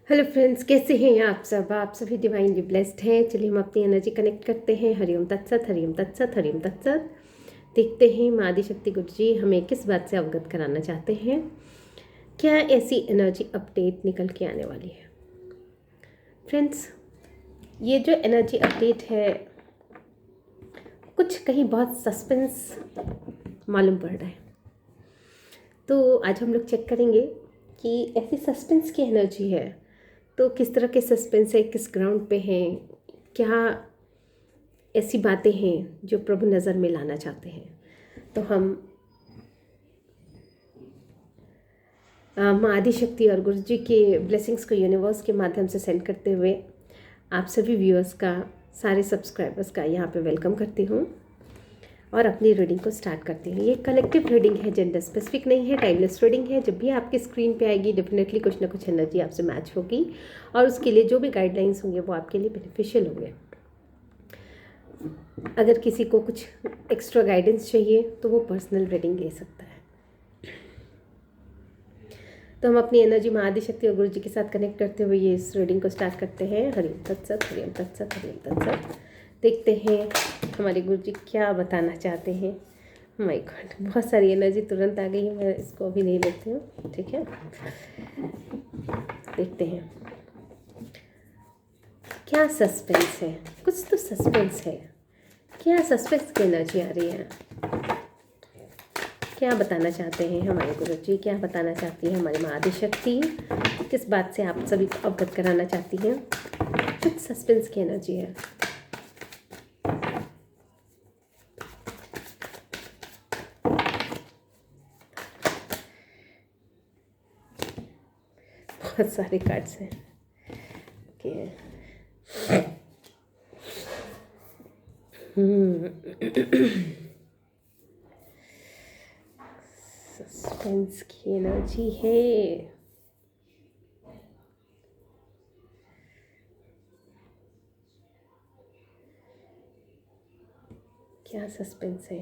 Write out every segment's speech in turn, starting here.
Hello friends, कैसे हैं आप सभी डिवाइनली ब्लेस्ड हैं। चलिए हम अपनी एनर्जी कनेक्ट करते हैं। हरिओम तत्सत, हरिओम तत्सत, हरिओम तत्सत। देखते हैं माँ आदिशक्ति गुरु जी हमें किस बात से अवगत कराना चाहते हैं। क्या ऐसी एनर्जी अपडेट निकल के आने वाली है। फ्रेंड्स, ये जो एनर्जी अपडेट है कुछ कहीं बहुत सस्पेंस मालूम पड़ रहा है। तो आज हम लोग चेक करेंगे कि ऐसी सस्पेंस की एनर्जी है तो किस तरह के सस्पेंस है, किस ग्राउंड पे हैं, क्या ऐसी बातें हैं जो प्रभु नज़र में लाना चाहते हैं। तो हम माँ आदिशक्ति और गुरु जी के ब्लेसिंग्स को यूनिवर्स के माध्यम से सेंड करते हुए आप सभी व्यूअर्स का, सारे सब्सक्राइबर्स का यहाँ पे वेलकम करती हूँ और अपनी रीडिंग को स्टार्ट करती हूँ। ये कलेक्टिव रीडिंग है, जेंडर स्पेसिफिक नहीं है, टाइमलेस रीडिंग है। जब भी आपकी स्क्रीन पे आएगी डेफिनेटली कुछ ना कुछ एनर्जी आपसे मैच होगी और उसके लिए जो भी गाइडलाइंस होंगे वो आपके लिए बेनिफिशियल होंगे। अगर किसी को कुछ एक्स्ट्रा गाइडेंस चाहिए तो वो पर्सनल रीडिंग ले सकता है। तो हम अपनी एनर्जी माँ आदिशक्ति और गुरु जी के साथ कनेक्ट करते हुए ये इस रीडिंग को स्टार्ट करते हैं। हरिओम तत्सत, हरिओम तत्सत, हरिओम तत्सत। देखते हैं हमारे गुरु जी क्या बताना चाहते हैं। माय गॉड, बहुत सारी एनर्जी तुरंत आ गई है, मैं इसको अभी नहीं लेती हूँ, ठीक है। देखते हैं क्या सस्पेंस है। कुछ तो सस्पेंस है। क्या सस्पेंस की एनर्जी आ रही है। क्या बताना चाहते हैं हमारे गुरु जी, क्या बताना चाहती है हमारी माँ आदिशक्ति, किस बात से आप सभी को अवगत कराना चाहती हैं। कुछ सस्पेंस की एनर्जी है। बहुत सारे कार्ड्स हैं। ओके, सस्पेंस की एनर्जी है। क्या सस्पेंस है।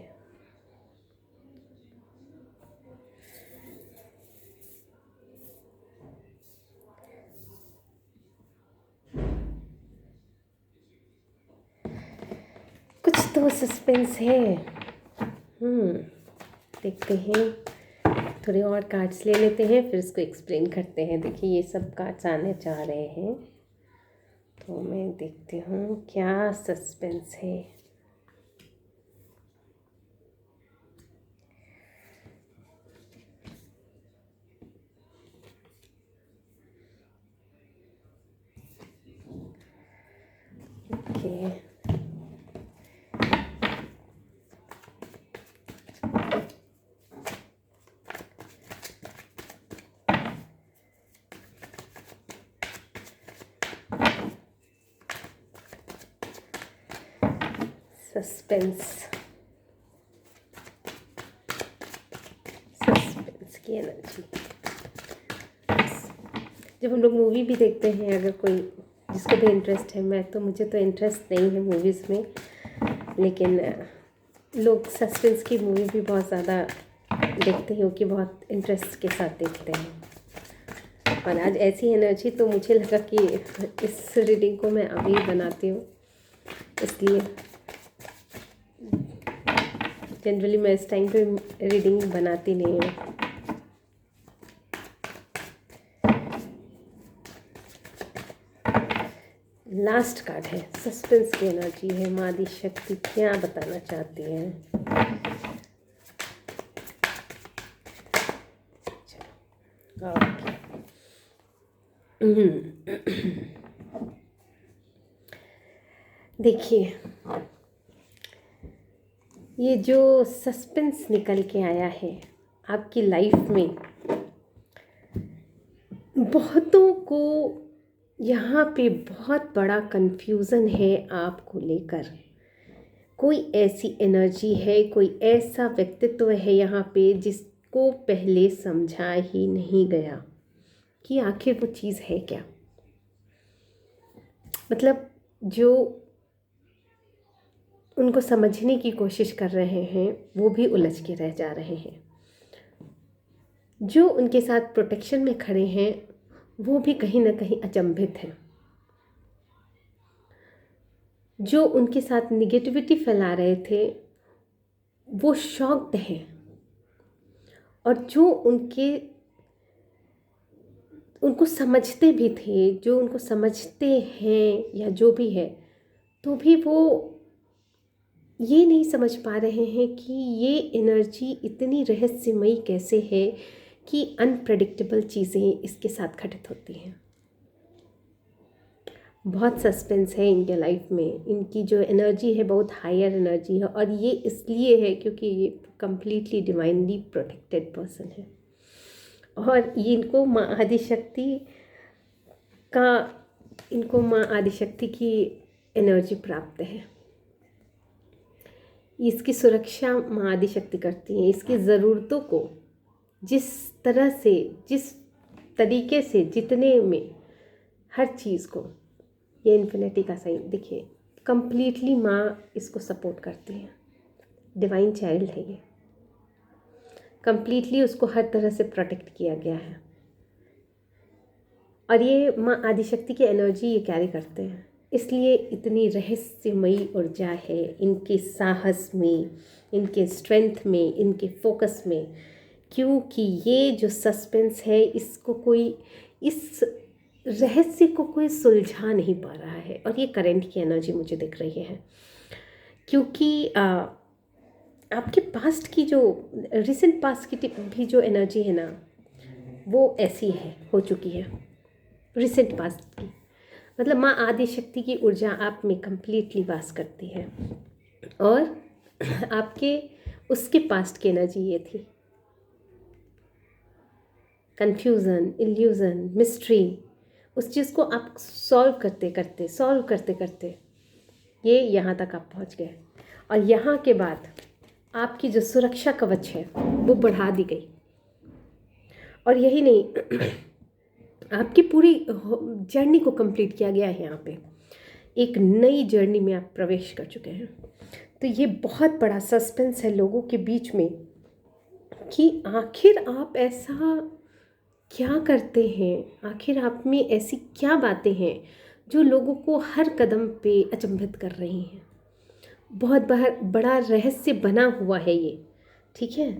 कुछ तो सस्पेंस है। देखते हैं, थोड़े और कार्ड्स ले लेते हैं फिर इसको एक्सप्लेन करते हैं। देखिए ये सब कार्ड्स आने जा रहे हैं तो मैं देखती हूँ क्या सस्पेंस है। ओके, सस्पेंस की एनर्जी। जब हम लोग मूवी भी देखते हैं, अगर कोई जिसको भी इंटरेस्ट है, मुझे तो इंटरेस्ट नहीं है मूवीज़ में, लेकिन लोग सस्पेंस की मूवी भी बहुत ज़्यादा देखते हैं कि बहुत इंटरेस्ट के साथ देखते हैं। और आज ऐसी एनर्जी तो मुझे लगा कि इस रीडिंग को मैं अभी बनाती हूँ, इसलिए जनरली मैं इस टाइम पे रीडिंग बनाती नहीं हूँ। लास्ट कार्ड है, सस्पेंस की एनर्जी है। माँ आदिशक्ति क्या बताना चाहती है। देखिए ये जो सस्पेंस निकल के आया है आपकी लाइफ में, बहुतों को यहाँ पे बहुत बड़ा कंफ्यूज़न है आपको लेकर। कोई ऐसी एनर्जी है, कोई ऐसा व्यक्तित्व है यहाँ पे जिसको पहले समझा ही नहीं गया कि आखिर वो चीज़ है क्या। मतलब जो उनको समझने की कोशिश कर रहे हैं वो भी उलझ के रह जा रहे हैं। जो उनके साथ प्रोटेक्शन में खड़े हैं वो भी कहीं ना कहीं अचंभित है। जो उनके साथ निगेटिविटी फैला रहे थे वो शॉक्ड हैं, और जो उनको समझते भी थे, जो उनको समझते हैं या जो भी है, तो भी वो ये नहीं समझ पा रहे हैं कि ये एनर्जी इतनी रहस्यमयी कैसे है कि अनप्रेडिक्टेबल चीज़ें इसके साथ घटित होती हैं। बहुत सस्पेंस है इनके लाइफ में, इनकी जो एनर्जी है बहुत हायर एनर्जी है, और ये इसलिए है क्योंकि ये कंप्लीटली डिवाइनली प्रोटेक्टेड पर्सन है, और ये इनको माँ आदिशक्ति की एनर्जी प्राप्त है। इसकी सुरक्षा माँ आदिशक्ति करती हैं। इसकी ज़रूरतों को जिस तरह से, जिस तरीके से, जितने में, हर चीज़ को, ये इन्फिनिटी का साइन देखिए, कंप्लीटली माँ इसको सपोर्ट करती है। डिवाइन चाइल्ड है ये, कंप्लीटली उसको हर तरह से प्रोटेक्ट किया गया है, और ये माँ आदिशक्ति की एनर्जी ये कैरी करते हैं। इसलिए इतनी रहस्यमयी ऊर्जा है इनके साहस में, इनके स्ट्रेंथ में, इनके फोकस में, क्योंकि ये जो सस्पेंस है इस रहस्य को कोई सुलझा नहीं पा रहा है। और ये करंट की एनर्जी मुझे दिख रही है, क्योंकि आपके पास्ट की जो रिसेंट पास्ट की भी जो एनर्जी है ना, वो ऐसी है, हो चुकी है रिसेंट पास्ट की। मतलब माँ आदिशक्ति की ऊर्जा आप में कंप्लीटली वास करती है, और आपके उसके पास्ट की एनर्जी ये थी कंफ्यूजन, इल्यूज़न, मिस्ट्री। उस चीज़ को आप सॉल्व करते करते ये यहाँ तक आप पहुँच गए, और यहाँ के बाद आपकी जो सुरक्षा कवच है वो बढ़ा दी गई। और यही नहीं, आपकी पूरी जर्नी को कंप्लीट किया गया है। यहाँ पे एक नई जर्नी में आप प्रवेश कर चुके हैं। तो ये बहुत बड़ा सस्पेंस है लोगों के बीच में कि आखिर आप ऐसा क्या करते हैं, आखिर आप में ऐसी क्या बातें हैं जो लोगों को हर कदम पे अचंभित कर रही हैं। बहुत बड़ा रहस्य बना हुआ है ये, ठीक है।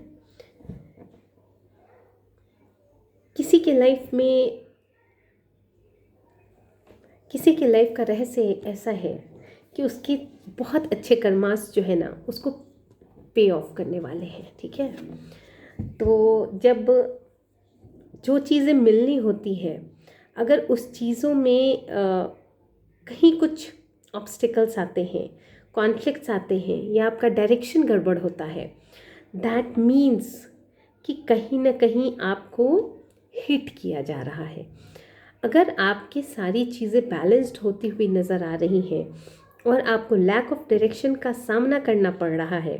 किसी के लाइफ का रहस्य ऐसा है कि उसके बहुत अच्छे कर्मास जो है ना उसको पे ऑफ करने वाले हैं, ठीक है। तो जब जो चीज़ें मिलनी होती है, अगर उस चीज़ों में कहीं कुछ ऑब्स्टिकल्स आते हैं, कॉन्फ्लिक्ट्स आते हैं, या आपका डायरेक्शन गड़बड़ होता है, दैट मीन्स कि कहीं ना कहीं आपको हिट किया जा रहा है। अगर आपकी सारी चीज़ें बैलेंस्ड होती हुई नज़र आ रही हैं और आपको लैक ऑफ डायरेक्शन का सामना करना पड़ रहा है,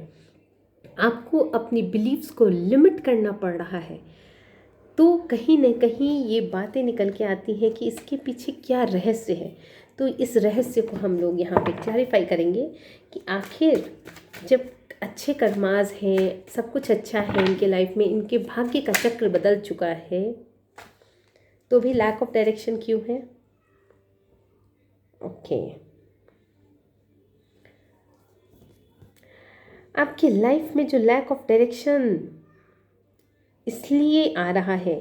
आपको अपनी बिलीव्स को लिमिट करना पड़ रहा है, तो कहीं न कहीं ये बातें निकल के आती हैं कि इसके पीछे क्या रहस्य है। तो इस रहस्य को हम लोग यहाँ पे क्लैरिफाई करेंगे कि आखिर जब अच्छे कर्माज हैं, सब कुछ अच्छा है इनके लाइफ में, इनके भाग्य का चक्र बदल चुका है, तो भी लैक ऑफ डायरेक्शन क्यों है। ओके, आपकी लाइफ में जो लैक ऑफ डायरेक्शन इसलिए आ रहा है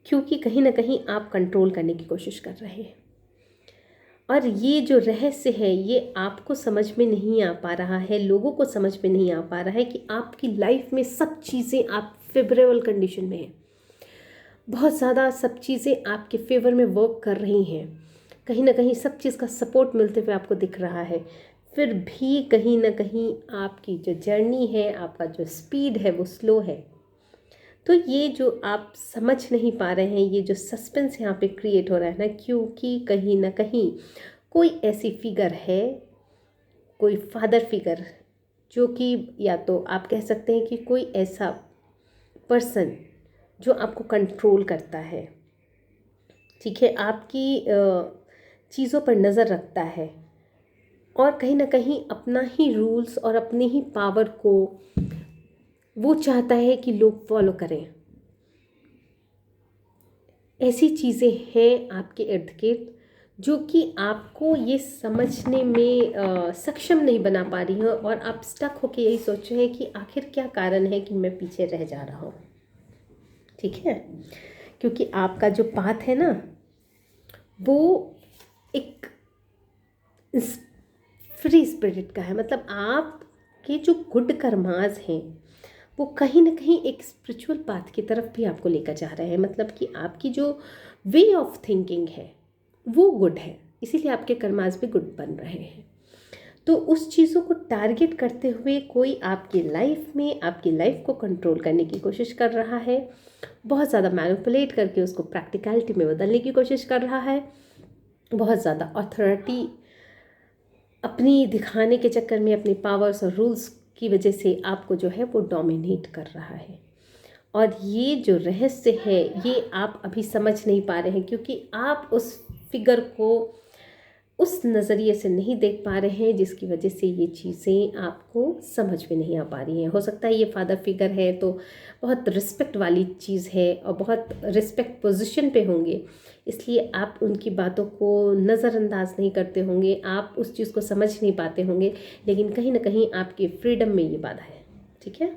क्योंकि कहीं ना कहीं आप कंट्रोल करने की कोशिश कर रहे हैं, और ये जो रहस्य है ये आपको समझ में नहीं आ पा रहा है, लोगों को समझ में नहीं आ पा रहा है कि आपकी लाइफ में सब चीज़ें आप फेवरेबल कंडीशन में हैं, बहुत ज़्यादा सब चीज़ें आपके फेवर में वर्क कर रही हैं, कहीं ना कहीं सब चीज़ का सपोर्ट मिलते हुए आपको दिख रहा है, फिर भी कहीं ना कहीं आपकी जो जर्नी है, आपका जो स्पीड है वो स्लो है। तो ये जो आप समझ नहीं पा रहे हैं, ये जो सस्पेंस यहाँ पे क्रिएट हो रहा है ना, क्योंकि कहीं ना कहीं कोई ऐसी फिगर है, कोई फादर फिगर, जो कि या तो आप कह सकते हैं कि कोई ऐसा पर्सन जो आपको कंट्रोल करता है, ठीक है, आपकी चीज़ों पर नज़र रखता है, और कहीं ना कहीं अपना ही रूल्स और अपने ही पावर को वो चाहता है कि लोग फॉलो करें। ऐसी चीज़ें हैं आपके इर्द गिर्द जो कि आपको ये समझने में सक्षम नहीं बना पा रही हैं, और आप स्टक होके यही सोच रहे हैं कि आखिर क्या कारण है कि मैं पीछे रह जा रहा हूँ। ठीक है, क्योंकि आपका जो पाथ है ना, वो एक फ्री स्पिरिट का है। मतलब आपके जो गुड कर्मास हैं वो कहीं ना कहीं एक स्पिरिचुअल पाथ की तरफ भी आपको लेकर जा रहे हैं। मतलब कि आपकी जो वे ऑफ थिंकिंग है वो गुड है, इसीलिए आपके कर्मास भी गुड बन रहे हैं। तो उस चीज़ों को टारगेट करते हुए कोई आपकी लाइफ में आपकी लाइफ को कंट्रोल करने की कोशिश कर रहा है, बहुत ज़्यादा मैनिपुलेट करके उसको प्रैक्टिकलिटी में बदलने की कोशिश कर रहा है, बहुत ज़्यादा अथॉरिटी अपनी दिखाने के चक्कर में अपने पावर्स और रूल्स की वजह से आपको जो है वो डोमिनेट कर रहा है। और ये जो रहस्य है ये आप अभी समझ नहीं पा रहे हैं, क्योंकि आप उस फिगर को उस नज़रिए से नहीं देख पा रहे हैं, जिसकी वजह से ये चीज़ें आपको समझ में नहीं आ पा रही हैं। हो सकता है ये फादर फिगर है तो बहुत रिस्पेक्ट वाली चीज़ है और बहुत रिस्पेक्ट पोजीशन पे होंगे, इसलिए आप उनकी बातों को नज़रअंदाज नहीं करते होंगे, आप उस चीज़ को समझ नहीं पाते होंगे, लेकिन कहीं ना कहीं आपके फ्रीडम में ये बाधा है। ठीक है,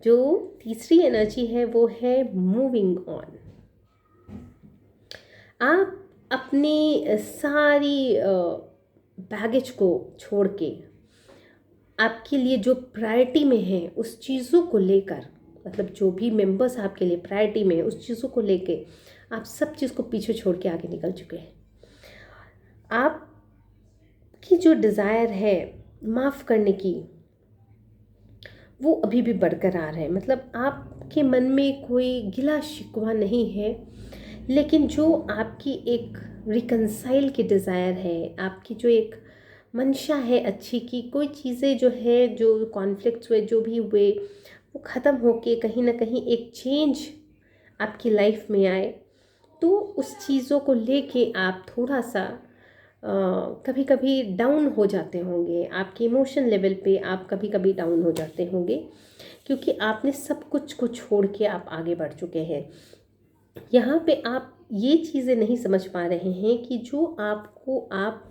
जो तीसरी एनर्जी है वो है मूविंग ऑन। आप अपनी सारी बैगेज को छोड़ के आपके लिए जो प्रायोरिटी में है उस चीज़ों को लेकर, मतलब जो भी मेंबर्स आपके लिए प्रायोरिटी में है उस चीज़ों को लेके आप सब चीज़ को पीछे छोड़ के आगे निकल चुके हैं। आपकी जो डिज़ायर है माफ़ करने की वो अभी भी बरकरार है। मतलब आपके मन में कोई गिला शिकवा नहीं है, लेकिन जो आपकी एक रिकंसाइल की डिज़ायर है, आपकी जो एक मंशा है अच्छी की, कोई चीज़ें जो है, जो कॉन्फ्लिक्ट्स हुए, जो भी हुए, वो ख़त्म होके कहीं ना कहीं एक चेंज आपकी लाइफ में आए, तो उस चीज़ों को लेके आप थोड़ा सा कभी कभी डाउन हो जाते होंगे। आपके इमोशन लेवल पे आप कभी कभी डाउन हो जाते होंगे, क्योंकि आपने सब कुछ को छोड़ के आप आगे बढ़ चुके हैं। यहाँ पे आप ये चीज़ें नहीं समझ पा रहे हैं कि जो आपको आप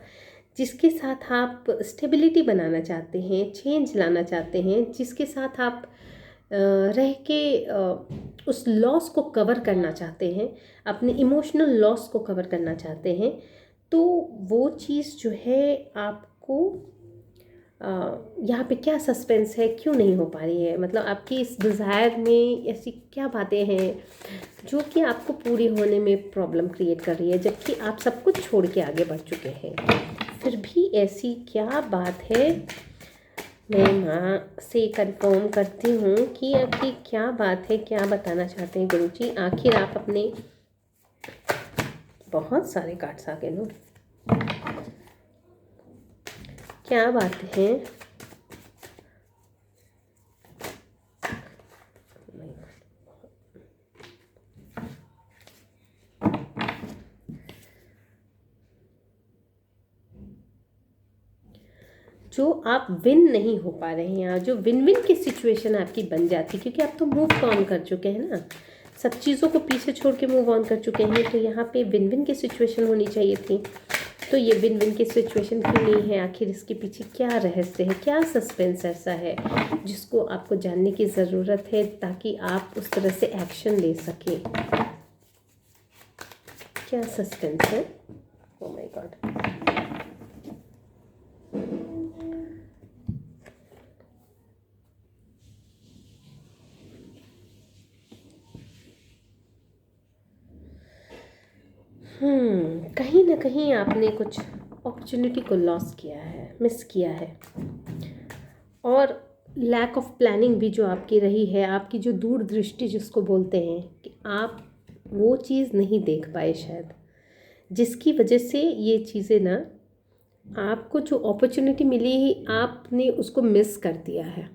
जिसके साथ आप स्टेबिलिटी बनाना चाहते हैं, चेंज लाना चाहते हैं, जिसके साथ आप रह के उस लॉस को कवर करना चाहते हैं, अपने इमोशनल लॉस को कवर करना चाहते हैं, तो वो चीज़ जो है आपको यहाँ पे क्या सस्पेंस है, क्यों नहीं हो पा रही है। मतलब आपकी इस डिज़ायर में ऐसी क्या बातें हैं जो कि आपको पूरी होने में प्रॉब्लम क्रिएट कर रही है, जबकि आप सब कुछ छोड़ के आगे बढ़ चुके हैं। फिर भी ऐसी क्या बात है, मैं माँ से कंफर्म करती हूँ कि आपकी क्या बात है, क्या बताना चाहते हैं गुरुजी। आखिर आप अपने बहुत सारे कार्ड्स आ गए नो, क्या बात है। जो आप विन नहीं हो पा रहे हैं, जो विन विन की सिचुएशन आपकी बन जाती, क्योंकि आप तो मूव ऑन कर चुके हैं ना, सब चीज़ों को पीछे छोड़ के मूव ऑन कर चुके हैं, तो यहाँ पे विन विन की सिचुएशन होनी चाहिए थी। तो ये विन विन की सिचुएशन क्यों नहीं है, आखिर इसके पीछे क्या रहस्य है, क्या सस्पेंस ऐसा है जिसको आपको जानने की ज़रूरत है, ताकि आप उस तरह से एक्शन ले सकें। क्या सस्पेंस है, ओह माय गॉड। कहीं ना कहीं आपने कुछ अपॉर्चुनिटी को लॉस किया है, मिस किया है, और लैक ऑफ प्लानिंग भी जो आपकी रही है, आपकी जो दूरदृष्टि जिसको बोलते हैं, कि आप वो चीज़ नहीं देख पाए शायद, जिसकी वजह से ये चीज़ें ना, आपको जो अपॉर्चुनिटी मिली आपने उसको मिस कर दिया है।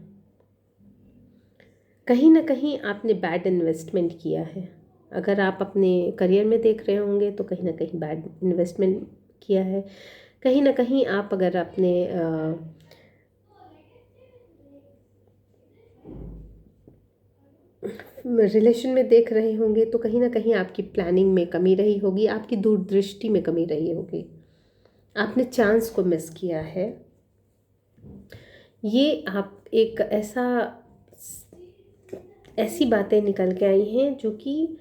कहीं ना कहीं आपने बैड इन्वेस्टमेंट किया है। अगर आप अपने करियर में देख रहे होंगे तो कहीं ना कहीं बैड इन्वेस्टमेंट किया है। कहीं ना कहीं आप अगर अपने रिलेशन में देख रहे होंगे तो कहीं ना कहीं आपकी प्लानिंग में कमी रही होगी, आपकी दूरदृष्टि में कमी रही होगी, आपने चांस को मिस किया है। ये आप एक ऐसी बातें निकल के आई हैं जो कि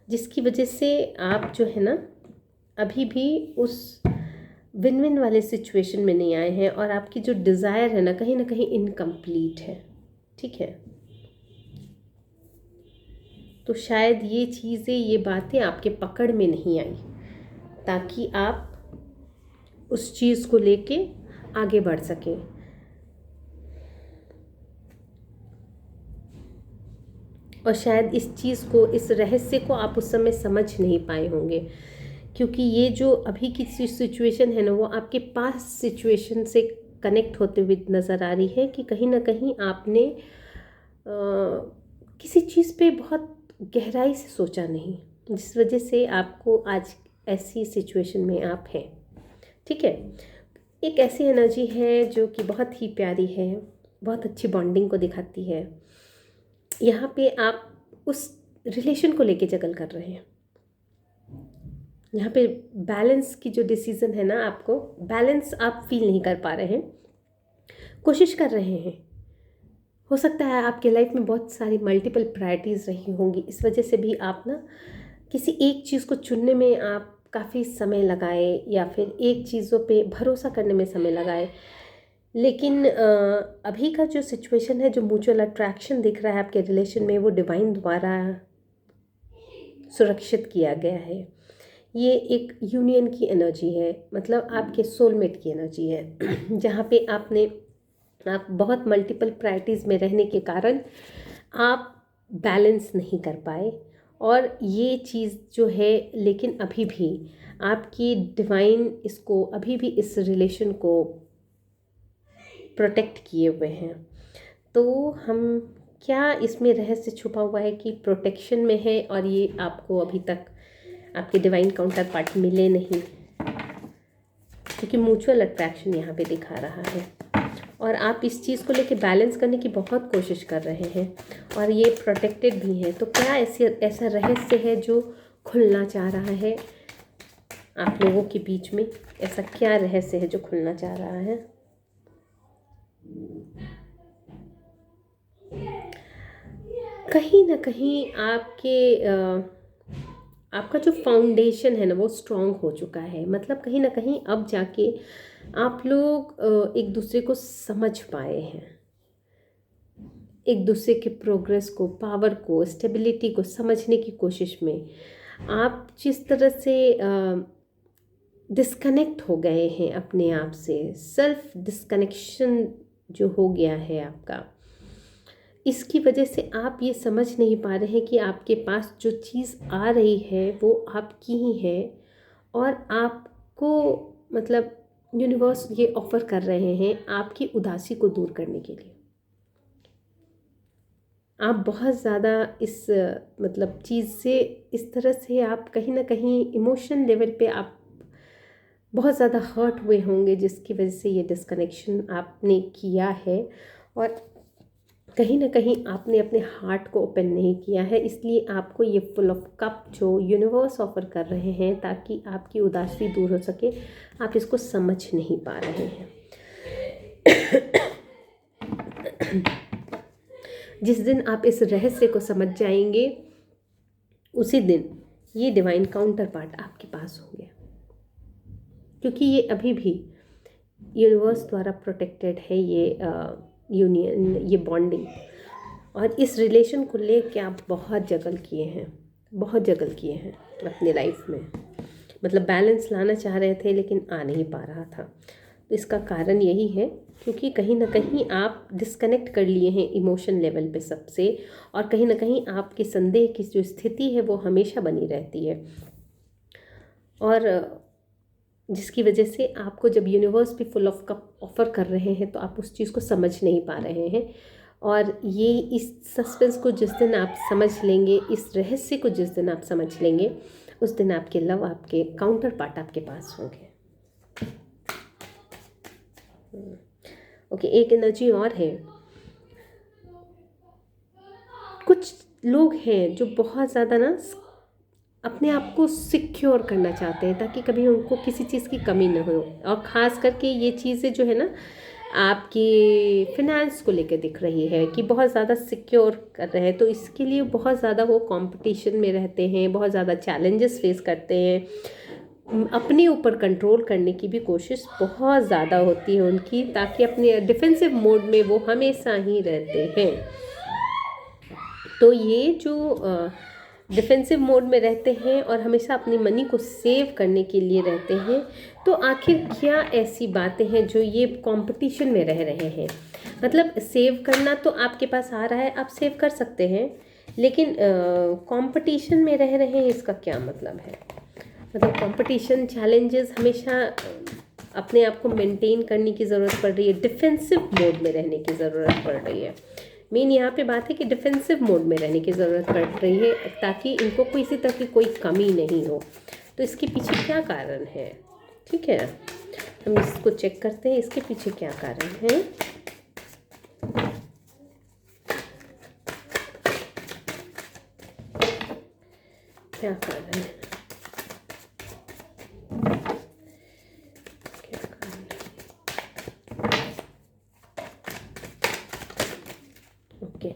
जिसकी वजह से आप जो है ना अभी भी उस विन विन वाले सिचुएशन में नहीं आए हैं, और आपकी जो डिज़ायर है ना कहीं इनकम्प्लीट है। ठीक है, तो शायद ये चीज़ें, ये बातें आपके पकड़ में नहीं आई ताकि आप उस चीज़ को लेके आगे बढ़ सकें। और शायद इस चीज़ को, इस रहस्य को आप उस समय समझ नहीं पाए होंगे, क्योंकि ये जो अभी की सिचुएशन है ना वो आपके पास सिचुएशन से कनेक्ट होते हुए नज़र आ रही है कि कहीं ना कहीं आपने किसी चीज़ पे बहुत गहराई से सोचा नहीं, जिस वजह से आपको आज ऐसी सिचुएशन में आप हैं। ठीक है, एक ऐसी एनर्जी है जो कि बहुत ही प्यारी है, बहुत अच्छी बॉन्डिंग को दिखाती है। यहाँ पे आप उस रिलेशन को लेके जगल कर रहे हैं। यहाँ पे बैलेंस की जो डिसीज़न है ना, आपको बैलेंस आप फील नहीं कर पा रहे हैं, कोशिश कर रहे हैं। हो सकता है आपके लाइफ में बहुत सारी मल्टीपल प्रायोरिटीज़ रही होंगी, इस वजह से भी आप ना किसी एक चीज़ को चुनने में आप काफ़ी समय लगाए, या फिर एक चीज़ों पे भरोसा करने में समय लगाए। लेकिन अभी का जो सिचुएशन है, जो म्यूचुअल अट्रैक्शन दिख रहा है आपके रिलेशन में, वो डिवाइन द्वारा सुरक्षित किया गया है। ये एक यूनियन की एनर्जी है, मतलब आपके सोलमेट की एनर्जी है जहाँ पे आप बहुत मल्टीपल प्रायोरिटीज़ में रहने के कारण आप बैलेंस नहीं कर पाए। और ये चीज़ जो है, लेकिन अभी भी आपकी डिवाइन इसको, अभी भी इस रिलेशन को प्रोटेक्ट किए हुए हैं। तो हम, क्या इसमें रहस्य छुपा हुआ है कि प्रोटेक्शन में है और ये आपको अभी तक आपके डिवाइन काउंटर पार्ट मिले नहीं, क्योंकि म्यूचुअल अट्रैक्शन यहाँ पे दिखा रहा है, और आप इस चीज़ को लेके बैलेंस करने की बहुत कोशिश कर रहे हैं, और ये प्रोटेक्टेड भी हैं। तो क्या ऐसा रहस्य है जो खुलना चाह रहा है आप लोगों के बीच में? ऐसा क्या रहस्य है जो खुलना चाह रहा है? कहीं ना कहीं आपका जो फाउंडेशन है ना वो स्ट्रांग हो चुका है। मतलब कहीं ना कहीं अब जाके आप लोग एक दूसरे को समझ पाए हैं, एक दूसरे के प्रोग्रेस को, पावर को, स्टेबिलिटी को समझने की कोशिश में आप जिस तरह से डिस्कनेक्ट हो गए हैं अपने आप से, सेल्फ डिस्कनेक्शन जो हो गया है आपका, इसकी वजह से आप ये समझ नहीं पा रहे हैं कि आपके पास जो चीज़ आ रही है वो आपकी ही है, और आपको, मतलब यूनिवर्स ये ऑफ़र कर रहे हैं आपकी उदासी को दूर करने के लिए। आप बहुत ज़्यादा इस मतलब चीज़ से, इस तरह से आप कहीं ना कहीं इमोशन लेवल पे आप बहुत ज़्यादा हर्ट हुए होंगे, जिसकी वजह से ये डिस्कनेक्शन आपने किया है, और कहीं ना कहीं आपने अपने हार्ट को ओपन नहीं किया है। इसलिए आपको ये फुल ऑफ कप जो यूनिवर्स ऑफर कर रहे हैं ताकि आपकी उदासी दूर हो सके, आप इसको समझ नहीं पा रहे हैं। जिस दिन आप इस रहस्य को समझ जाएंगे, उसी दिन ये डिवाइन काउंटर पार्ट आपके पास होंगे, क्योंकि ये अभी भी यूनिवर्स द्वारा प्रोटेक्टेड है, ये यूनियन, ये बॉन्डिंग। और इस रिलेशन को लेके आप बहुत जगल किए हैं, बहुत जगल किए हैं अपने लाइफ में। मतलब बैलेंस लाना चाह रहे थे लेकिन आ नहीं पा रहा था। तो इसका कारण यही है क्योंकि कहीं ना कहीं आप डिस्कनेक्ट कर लिए हैं इमोशन लेवल पे सबसे, और कहीं ना कहीं आपके संदेह की जो स्थिति है वो हमेशा बनी रहती है, और जिसकी वजह से आपको जब यूनिवर्स भी फुल ऑफ कप ऑफ़र कर रहे हैं तो आप उस चीज़ को समझ नहीं पा रहे हैं। और ये इस सस्पेंस को जिस दिन आप समझ लेंगे, इस रहस्य को जिस दिन आप समझ लेंगे, उस दिन आपके लव, आपके काउंटर पार्ट आपके पास होंगे। ओके, एक एनर्जी और है। कुछ लोग हैं जो बहुत ज़्यादा ना अपने आप को सिक्योर करना चाहते हैं ताकि कभी उनको किसी चीज़ की कमी ना हो, और ख़ास करके ये चीज़ें जो है ना आपकी फिनेंस को लेकर दिख रही है कि बहुत ज़्यादा सिक्योर कर रहे हैं, तो इसके लिए बहुत ज़्यादा वो कंपटीशन में रहते हैं, बहुत ज़्यादा चैलेंजेस फेस करते हैं, अपने ऊपर कंट्रोल करने की भी कोशिश बहुत ज़्यादा होती है उनकी, ताकि अपने डिफेंसिव मोड में वो हमेशा ही रहते हैं। तो ये जो डिफेंसिव मोड में रहते हैं और हमेशा अपनी मनी को सेव करने के लिए रहते हैं, तो आखिर क्या ऐसी बातें हैं जो ये कंपटीशन में रह रहे हैं? मतलब सेव करना तो आपके पास आ रहा है, आप सेव कर सकते हैं, लेकिन कंपटीशन में रह रहे हैं, इसका क्या मतलब है? मतलब कंपटीशन, चैलेंजेस, हमेशा अपने आप को मेंटेन करने की ज़रूरत पड़ रही है, डिफेंसिव मोड में रहने की ज़रूरत पड़ रही है। मेन यहाँ पे बात है कि डिफेंसिव मोड में रहने की ज़रूरत पड़ रही है ताकि इनको किसी तरह की कोई कमी नहीं हो। तो इसके पीछे क्या कारण है? ठीक है, हम इसको चेक करते हैं, इसके पीछे क्या कारण है। क्या कारण है? ओके,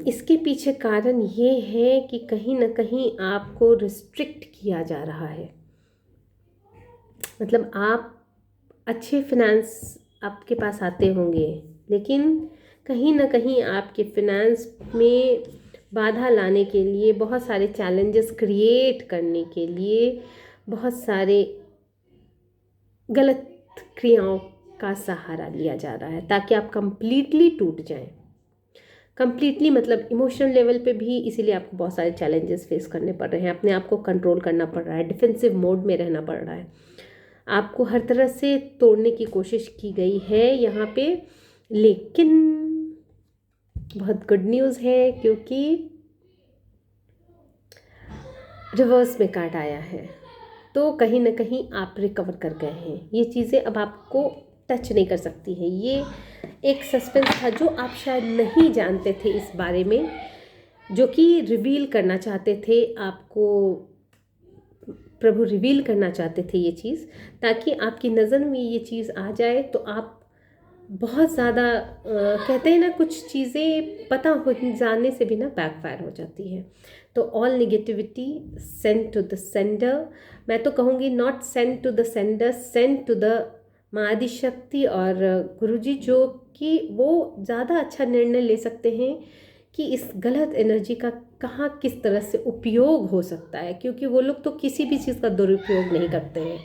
इसके पीछे कारण ये है कि कहीं ना कहीं आपको रिस्ट्रिक्ट किया जा रहा है। मतलब आप अच्छे फिनेंस आपके पास आते होंगे, लेकिन कहीं ना कहीं आपके फिनेंस में बाधा लाने के लिए, बहुत सारे चैलेंजेस क्रिएट करने के लिए, बहुत सारे गलत क्रियाओं का सहारा लिया जा रहा है ताकि आप कंप्लीटली टूट जाएं। कंप्लीटली मतलब इमोशनल लेवल पे भी, इसीलिए आपको बहुत सारे चैलेंजेस फेस करने पड़ रहे हैं, अपने आप को कंट्रोल करना पड़ रहा है, डिफेंसिव मोड में रहना पड़ रहा है, आपको हर तरह से तोड़ने की कोशिश की गई है यहाँ पे। लेकिन बहुत गुड न्यूज़ है, क्योंकि रिवर्स में कार्ड आया है, तो कहीं ना कहीं आप रिकवर कर गए हैं। ये चीज़ें अब आपको टच नहीं कर सकती हैं। ये एक सस्पेंस था जो आप शायद नहीं जानते थे इस बारे में, जो कि रिवील करना चाहते थे आपको, प्रभु रिवील करना चाहते थे ये चीज़, ताकि आपकी नज़र में ये चीज़ आ जाए तो आप बहुत ज़्यादा कहते हैं ना, कुछ चीज़ें पता हो जाने से भी ना बैकफायर हो जाती है। तो all negativity send to the sender, मैं तो कहूँगी not send to the sender, send to the माँ आदिशक्ति और गुरुजी, जो कि वो ज़्यादा अच्छा निर्णय ले सकते हैं कि इस गलत एनर्जी का कहाँ किस तरह से उपयोग हो सकता है, क्योंकि वो लोग तो किसी भी चीज़ का दुरुपयोग नहीं करते हैं।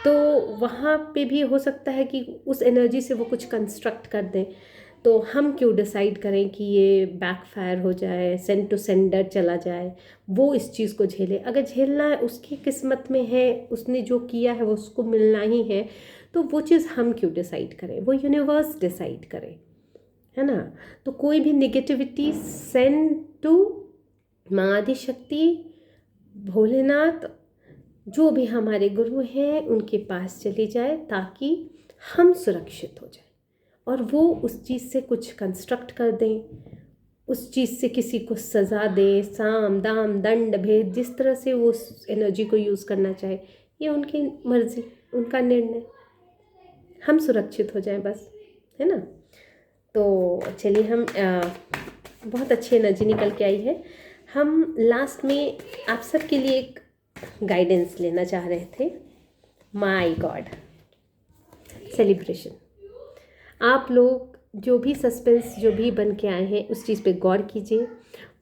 तो वहाँ पे भी हो सकता है कि उस एनर्जी से वो कुछ कंस्ट्रक्ट कर दें, तो हम क्यों डिसाइड करें कि ये बैकफायर हो जाए, सेंड टू सेंडर चला जाए, वो इस चीज़ को झेले। अगर झेलना है, उसकी किस्मत में है, उसने जो किया है वो उसको मिलना ही है, तो वो चीज़ हम क्यों डिसाइड करें, वो यूनिवर्स डिसाइड करे, है ना। तो कोई भी नेगेटिविटी सेंड टू माँ आदिशक्ति, भोलेनाथ, जो भी हमारे गुरु हैं उनके पास चली जाए, ताकि हम सुरक्षित हो जाए, और वो उस चीज़ से कुछ कंस्ट्रक्ट कर दें, उस चीज़ से किसी को सज़ा दे, साम दाम दंड भेद, जिस तरह से वो उस एनर्जी को यूज़ करना चाहे, ये उनकी मर्ज़ी, उनका निर्णय, हम सुरक्षित हो जाएं बस, है ना। तो चलिए, हम बहुत अच्छी एनर्जी निकल के आई है। हम लास्ट में आप सब के लिए एक गाइडेंस लेना चाह रहे थे। माय गॉड सेलिब्रेशन, आप लोग जो भी सस्पेंस जो भी बन के आए हैं, उस चीज़ पे गौर कीजिए,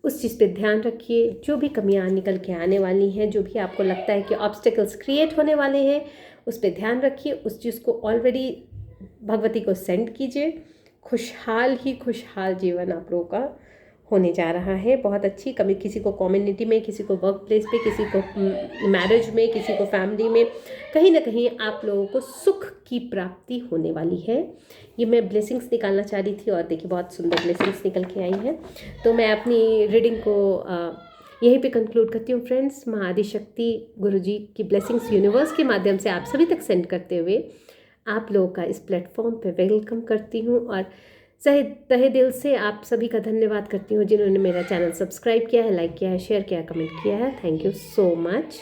उस चीज़ पे ध्यान रखिए। जो भी कमियां निकल के आने वाली हैं, जो भी आपको लगता है कि ऑब्स्टेकल्स क्रिएट होने वाले हैं, उस पे ध्यान रखिए। उस चीज़ को ऑलरेडी भगवती को सेंड कीजिए। खुशहाल ही खुशहाल जीवन आप लोगों का होने जा रहा है। बहुत अच्छी, कभी किसी को कम्युनिटी में, किसी को वर्क प्लेस पे, किसी को मैरिज में, किसी को फैमिली में, कहीं ना कहीं आप लोगों को सुख की प्राप्ति होने वाली है। ये मैं ब्लेसिंग्स निकालना चाह रही थी, और देखिए बहुत सुंदर ब्लेसिंग्स निकल के आई हैं। तो मैं अपनी रीडिंग को यहीं पे कंक्लूड करती हूँ फ्रेंड्स। माँ आदिशक्ति गुरुजी की ब्लेसिंग्स यूनिवर्स के माध्यम से आप सभी तक सेंड करते हुए आप लोगों का इस प्लेटफॉर्म पे वेलकम करती हूँ, और तहे दिल से आप सभी का धन्यवाद करती हूँ जिन्होंने मेरा चैनल सब्सक्राइब किया है, लाइक किया है, शेयर किया है, कमेंट किया है। Thank you so much.